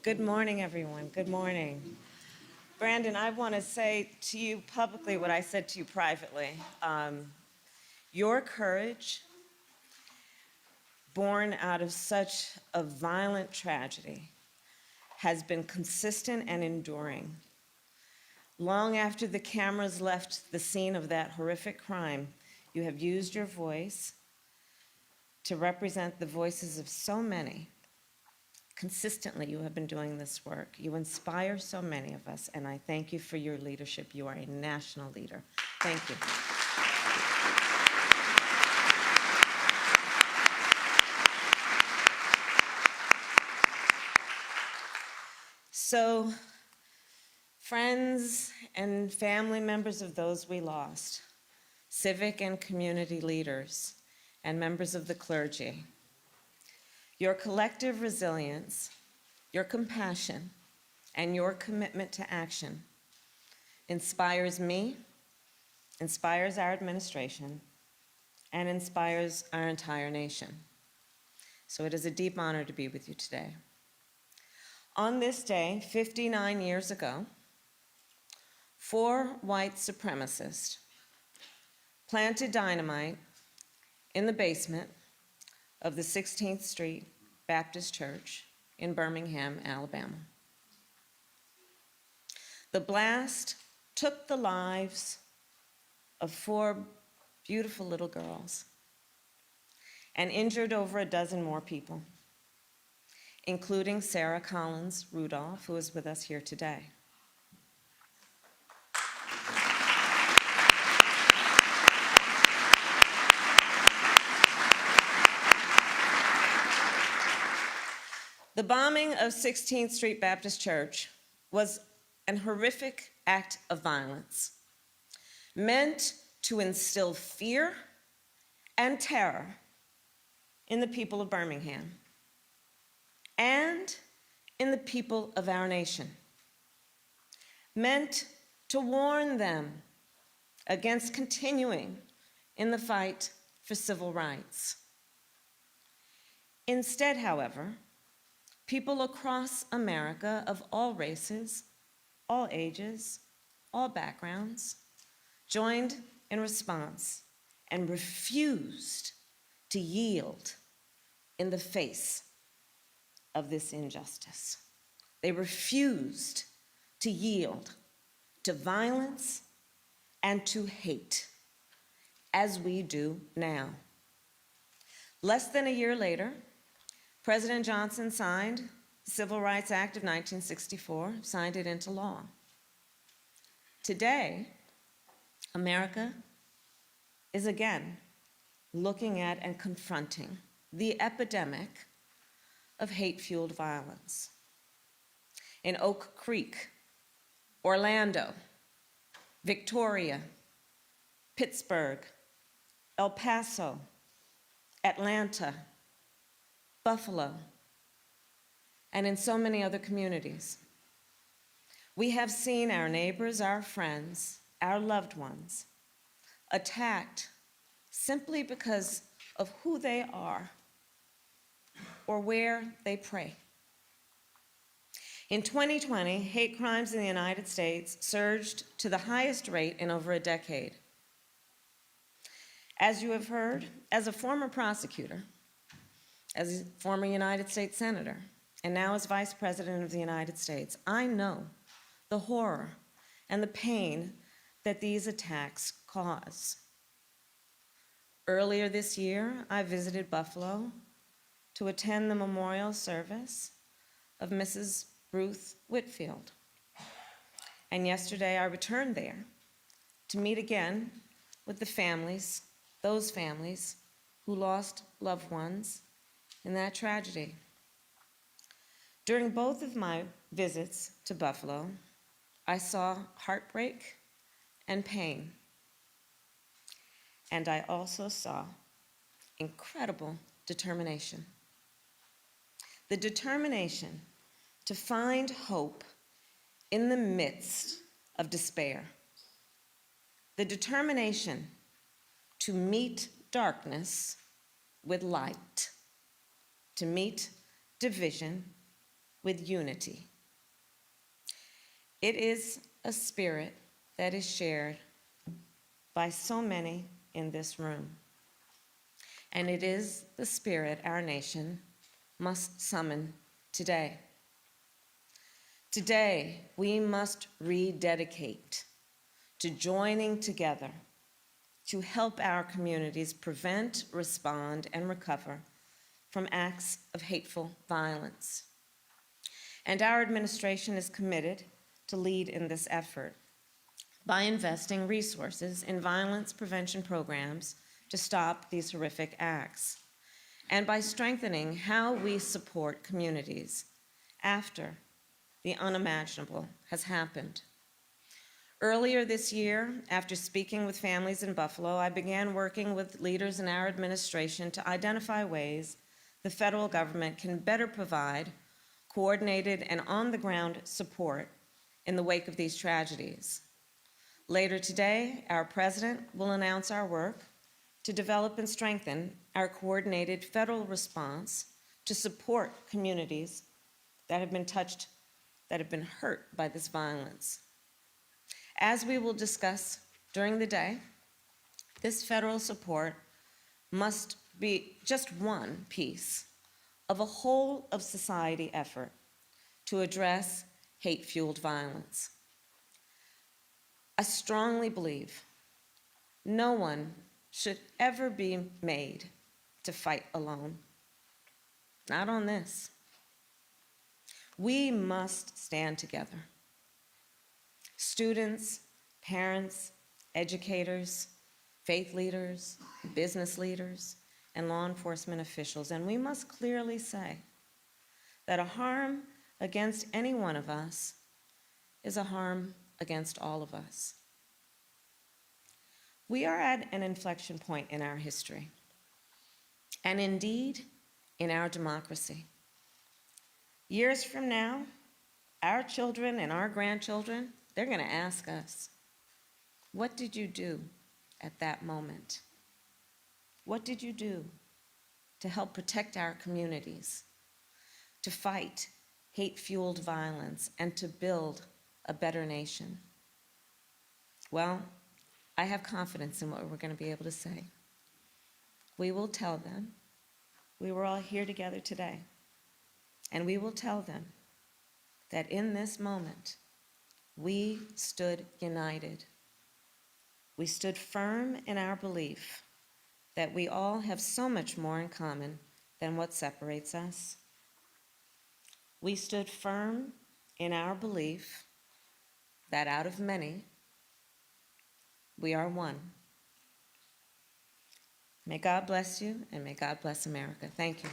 Good morning, everyone. Good morning. Brandon, I want to say to you publicly what I said to you privately. Your courage, born out of such a violent tragedy, has been consistent and enduring. Long after the cameras left the scene of that horrific crime, you have used your voice to represent the voices of so many. Consistently, you have been doing this work. You inspire so many of us, and I thank you for your leadership. You are a national leader. Thank you. So, friends and family members of those we lost, civic and community leaders, and members of the clergy, your collective resilience, your compassion, and your commitment to action inspires me, inspires our administration, and inspires our entire nation. So it is a deep honor to be with you today. On this day, 59 years ago, 4 white supremacists planted dynamite in the basement of the 16th Street Baptist Church in Birmingham, Alabama. The blast took the lives of 4 beautiful little girls and injured over a dozen more people, including Sarah Collins Rudolph, who is with us here today. The bombing of 16th Street Baptist Church was an horrific act of violence meant to instill fear and terror in the people of Birmingham and in the people of our nation, meant to warn them against continuing in the fight for civil rights. Instead, however, people across America of all races, all ages, all backgrounds, joined in response and refused to yield in the face of this injustice. They refused to yield to violence and to hate, as we do now. Less than a year later, President Johnson signed the Civil Rights Act of 1964, signed it into law. Today, America is again looking at and confronting the epidemic of hate-fueled violence. In Oak Creek, Orlando, Victoria, Pittsburgh, El Paso, Atlanta, Buffalo, and in so many other communities. We have seen our neighbors, our friends, our loved ones attacked simply because of who they are or where they pray. In 2020, hate crimes in the United States surged to the highest rate in over a decade. As you have heard, as a former prosecutor, as a former United States Senator, and now as Vice President of the United States, I know the horror and the pain that these attacks cause. Earlier this year, I visited Buffalo to attend the memorial service of Mrs. Ruth Whitfield. And yesterday I returned there to meet again with the families, those families who lost loved ones in that tragedy. During both of my visits to Buffalo, I saw heartbreak and pain. And I also saw incredible determination. The determination to find hope in the midst of despair. The determination to meet darkness with light, to meet division with unity. It is a spirit that is shared by so many in this room. And it is the spirit our nation must summon today. Today, we must rededicate to joining together to help our communities prevent, respond, and recover from acts of hateful violence. And our administration is committed to lead in this effort by investing resources in violence prevention programs to stop these horrific acts, and by strengthening how we support communities after the unimaginable has happened. Earlier this year, after speaking with families in Buffalo, I began working with leaders in our administration to identify ways the federal government can better provide coordinated and on-the-ground support in the wake of these tragedies. Later today, our president will announce our work to develop and strengthen our coordinated federal response to support communities that have been touched, that have been hurt by this violence. As we will discuss during the day, this federal support must be just one piece of a whole of society effort to address hate-fueled violence. I strongly believe no one should ever be made to fight alone. Not on this. We must stand together. Students, parents, educators, faith leaders, business leaders, and law enforcement officials. And we must clearly say that a harm against any one of us is a harm against all of us. We are at an inflection point in our history, and indeed in our democracy. Years from now, our children and our grandchildren, they're going to ask us, what did you do at that moment? What did you do to help protect our communities, to fight hate-fueled violence, and to build a better nation? Well, I have confidence in what we're going to be able to say. We will tell them, we were all here together today, and we will tell them that in this moment, we stood united. We stood firm in our belief that we all have so much more in common than what separates us. We stood firm in our belief that out of many, we are one. May God bless you, and may God bless America. Thank you.